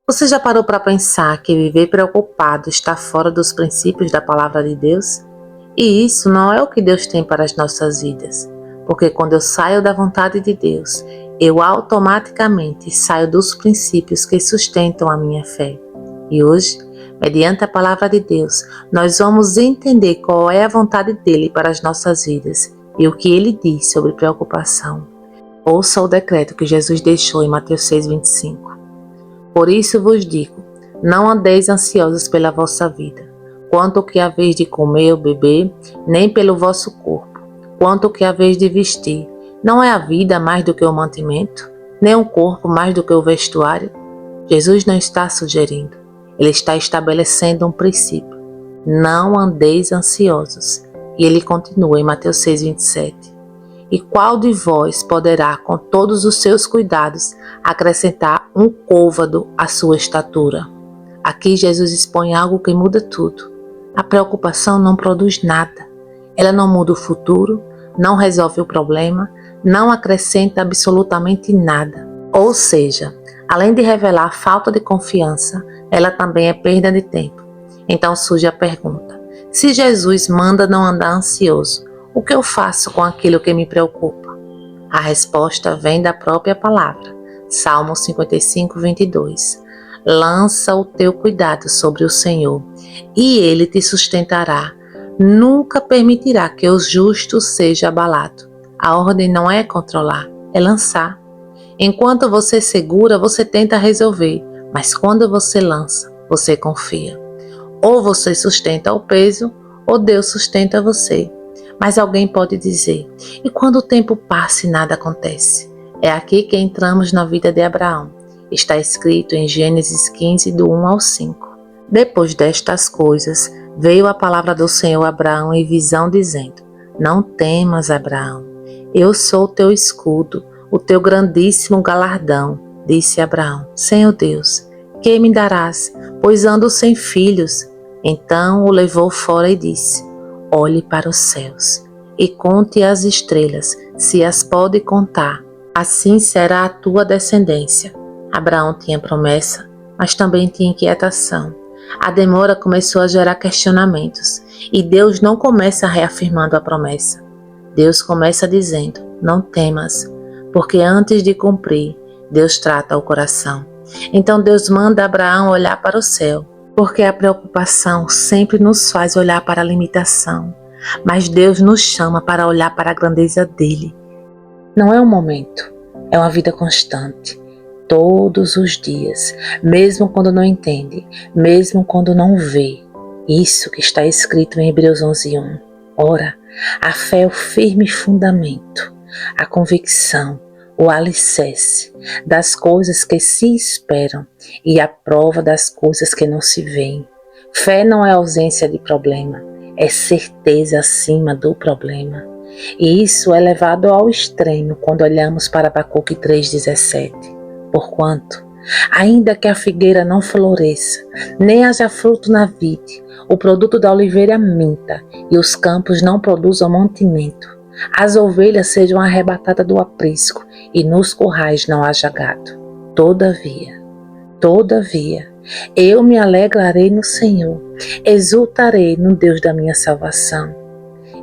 Você já parou para pensar que viver preocupado está fora dos princípios da palavra de Deus? E isso não é o que Deus tem para as nossas vidas, porque quando eu saio da vontade de Deus, eu automaticamente saio dos princípios que sustentam a minha fé. E hoje, mediante a palavra de Deus, nós vamos entender qual é a vontade dele para as nossas vidas e o que ele diz sobre preocupação. Ouça o decreto que Jesus deixou em Mateus 6,25. Por isso vos digo, não andeis ansiosos pela vossa vida, quanto o que haveis de comer ou beber, nem pelo vosso corpo, quanto o que haveis de vestir. Não é a vida mais do que o mantimento, nem o corpo mais do que o vestuário? Jesus não está sugerindo, ele está estabelecendo um princípio. Não andeis ansiosos. E ele continua em Mateus 6,27. E qual de vós poderá, com todos os seus cuidados, acrescentar um côvado à sua estatura? Aqui Jesus expõe algo que muda tudo. A preocupação não produz nada. Ela não muda o futuro, não resolve o problema, não acrescenta absolutamente nada. Ou seja, além de revelar falta de confiança, ela também é perda de tempo. Então surge a pergunta: se Jesus manda não andar ansioso, o que eu faço com aquilo que me preocupa? A resposta vem da própria palavra. Salmo 55:22. Lança o teu cuidado sobre o Senhor, e Ele te sustentará. Nunca permitirá que o justo seja abalado. A ordem não é controlar, é lançar. Enquanto você segura, você tenta resolver, mas quando você lança, você confia. Ou você sustenta o peso, ou Deus sustenta você. Mas alguém pode dizer: e quando o tempo passa e nada acontece? É aqui que entramos na vida de Abraão. Está escrito em Gênesis 15, do 1 ao 5. Depois destas coisas, veio a palavra do Senhor a Abraão em visão, dizendo: não temas, Abraão, eu sou o teu escudo, o teu grandíssimo galardão. Disse Abraão: Senhor Deus, que me darás, pois ando sem filhos? Então o levou fora e disse: olhe para os céus e conte as estrelas, se as pode contar. Assim será a tua descendência. Abraão tinha promessa, mas também tinha inquietação. A demora começou a gerar questionamentos, e Deus não começa reafirmando a promessa. Deus começa dizendo: não temas, porque antes de cumprir, Deus trata o coração. Então Deus manda Abraão olhar para o céu, porque a preocupação sempre nos faz olhar para a limitação, mas Deus nos chama para olhar para a grandeza dele. Não é um momento, é uma vida constante, todos os dias, mesmo quando não entende, mesmo quando não vê. Isso que está escrito em Hebreus 11:1. Ora, a fé é o firme fundamento, a convicção, o alicerce das coisas que se esperam e a prova das coisas que não se veem. Fé não é ausência de problema, é certeza acima do problema. E isso é levado ao extremo quando olhamos para Abacuque 3,17. Porquanto, ainda que a figueira não floresça, nem haja fruto na vide, o produto da oliveira minta, e os campos não produzam mantimento, as ovelhas sejam arrebatadas do aprisco, e nos currais não haja gado. Todavia, eu me alegrarei no Senhor, exultarei no Deus da minha salvação.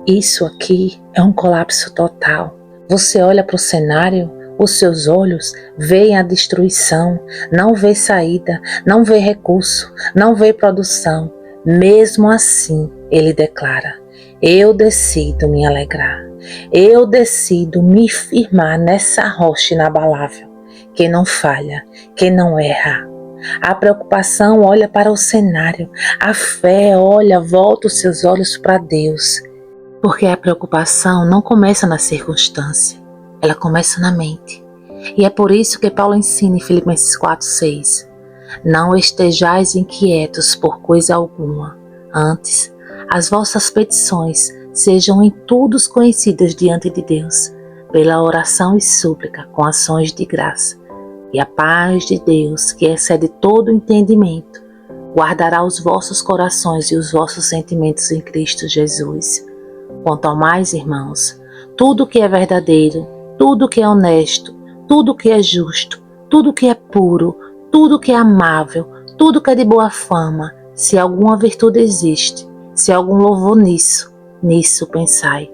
Isso aqui é um colapso total. Você olha para o cenário, os seus olhos veem a destruição, não vê saída, não vê recurso, não vê produção. Mesmo assim, ele declara: eu decido me alegrar. Eu decido me firmar nessa rocha inabalável, que não falha, que não erra. A preocupação olha para o cenário, a fé volta os seus olhos para Deus. Porque a preocupação não começa na circunstância, ela começa na mente. E é por isso que Paulo ensina em Filipenses 4:6. Não estejais inquietos por coisa alguma, antes, as vossas petições sejam em tudo conhecidas diante de Deus, pela oração e súplica com ações de graça. E a paz de Deus, que excede todo entendimento, guardará os vossos corações e os vossos sentimentos em Cristo Jesus. Quanto ao mais, irmãos, tudo que é verdadeiro, tudo que é honesto, tudo que é justo, tudo que é puro, tudo que é amável, tudo que é de boa fama, se alguma virtude existe, se algum louvor nisso pensai.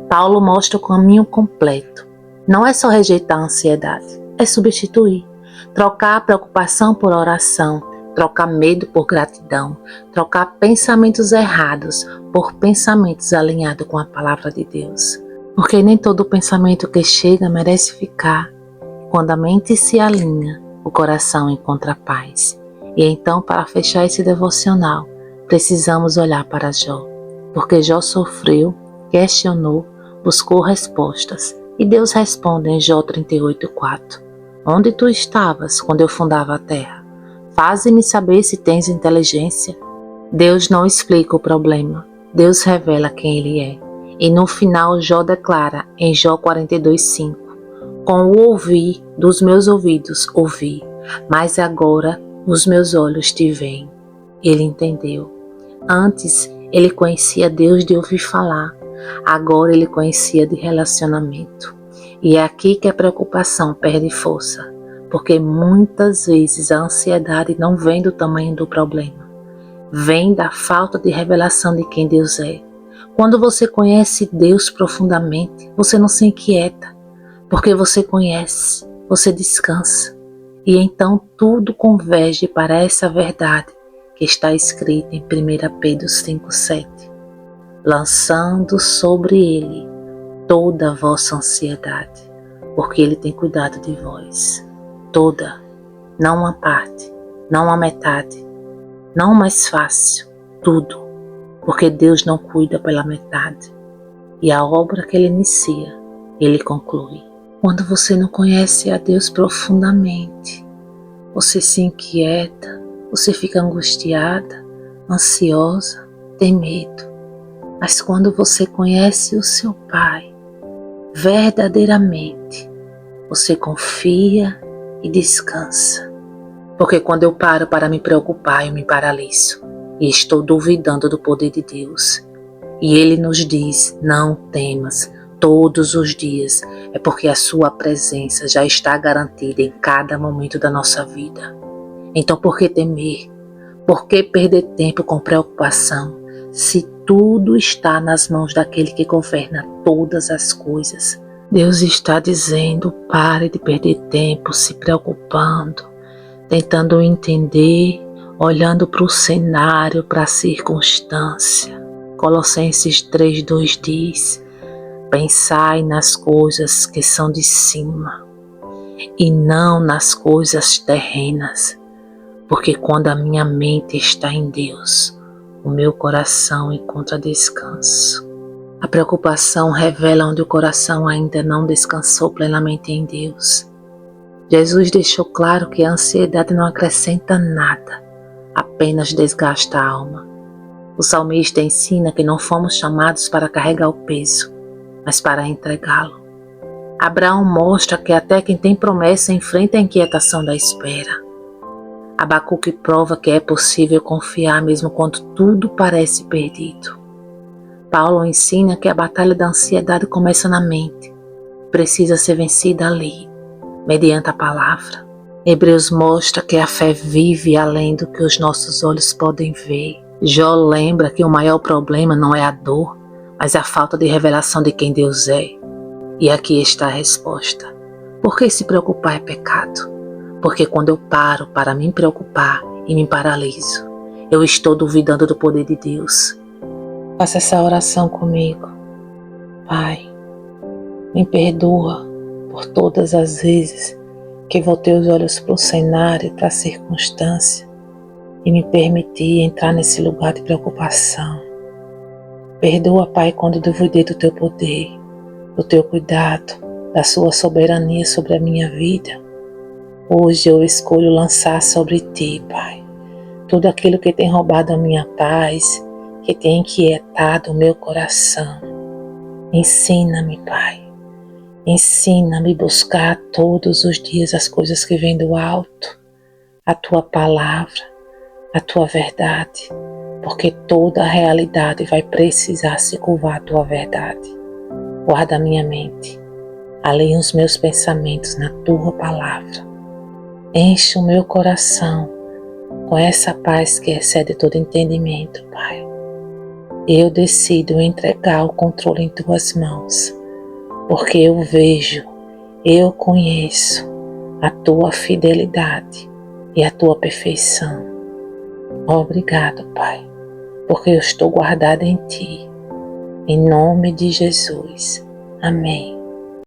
Paulo mostra o caminho completo. Não é só rejeitar a ansiedade, é substituir. Trocar a preocupação por oração, trocar medo por gratidão, trocar pensamentos errados por pensamentos alinhados com a palavra de Deus. Porque nem todo pensamento que chega merece ficar. Quando a mente se alinha, o coração encontra paz. E então, para fechar esse devocional, precisamos olhar para Jó. Porque Jó sofreu, questionou, buscou respostas. E Deus responde em Jó 38:4. Onde tu estavas quando eu fundava a terra? Faze-me saber se tens inteligência. Deus não explica o problema. Deus revela quem Ele é. E no final Jó declara em Jó 42:5. Com o ouvir dos meus ouvidos ouvi, mas agora os meus olhos te veem. Ele entendeu. Antes ele conhecia Deus de ouvir falar. Agora ele conhecia de relacionamento. E é aqui que a preocupação perde força, porque muitas vezes a ansiedade não vem do tamanho do problema, vem da falta de revelação de quem Deus é. Quando você conhece Deus profundamente, você não se inquieta, porque você conhece, você descansa, e então tudo converge para essa verdade que está escrita em 1 Pedro 5:7, lançando sobre Ele toda a vossa ansiedade, porque Ele tem cuidado de vós. Toda, não uma parte, não uma metade, não o mais fácil, tudo, porque Deus não cuida pela metade. E a obra que Ele inicia, Ele conclui. Quando você não conhece a Deus profundamente, você se inquieta, você fica angustiada, ansiosa, tem medo. Mas quando você conhece o seu Pai, verdadeiramente, você confia e descansa. Porque quando eu paro para me preocupar, eu me paraliso e estou duvidando do poder de Deus. E Ele nos diz, não temas, todos os dias, é porque a sua presença já está garantida em cada momento da nossa vida. Então por que temer? Por que perder tempo com preocupação, se tudo está nas mãos daquele que governa todas as coisas? Deus está dizendo, pare de perder tempo se preocupando, tentando entender, olhando para o cenário, para a circunstância. Colossenses 3:2 diz, pensai nas coisas que são de cima e não nas coisas terrenas, porque quando a minha mente está em Deus, o meu coração encontra descanso. A preocupação revela onde o coração ainda não descansou plenamente em Deus. Jesus deixou claro que a ansiedade não acrescenta nada, apenas desgasta a alma. O salmista ensina que não fomos chamados para carregar o peso, mas para entregá-lo. Abraão mostra que até quem tem promessa enfrenta a inquietação da espera. Abacuque prova que é possível confiar mesmo quando tudo parece perdido. Paulo ensina que a batalha da ansiedade começa na mente, precisa ser vencida ali, mediante a palavra. Hebreus mostra que a fé vive além do que os nossos olhos podem ver. Jó lembra que o maior problema não é a dor, mas a falta de revelação de quem Deus é. E aqui está a resposta. Por que se preocupar é pecado? Porque quando eu paro para me preocupar e me paraliso, eu estou duvidando do poder de Deus. Faça essa oração comigo. Pai, me perdoa por todas as vezes que voltei os olhos para o cenário e para a circunstância e me permiti entrar nesse lugar de preocupação. Perdoa, Pai, quando duvidei do Teu poder, do Teu cuidado, da Sua soberania sobre a minha vida. Hoje eu escolho lançar sobre Ti, Pai, tudo aquilo que tem roubado a minha paz, que tem inquietado o meu coração. Ensina-me, Pai, ensina-me a buscar todos os dias as coisas que vêm do alto, a Tua palavra, a Tua verdade, porque toda a realidade vai precisar se curvar à Tua verdade. Guarda a minha mente, alinha os meus pensamentos na Tua palavra. Enche o meu coração com essa paz que excede todo entendimento, Pai. Eu decido entregar o controle em Tuas mãos, porque eu vejo, eu conheço a Tua fidelidade e a Tua perfeição. Obrigado, Pai, porque eu estou guardada em Ti. Em nome de Jesus. Amém.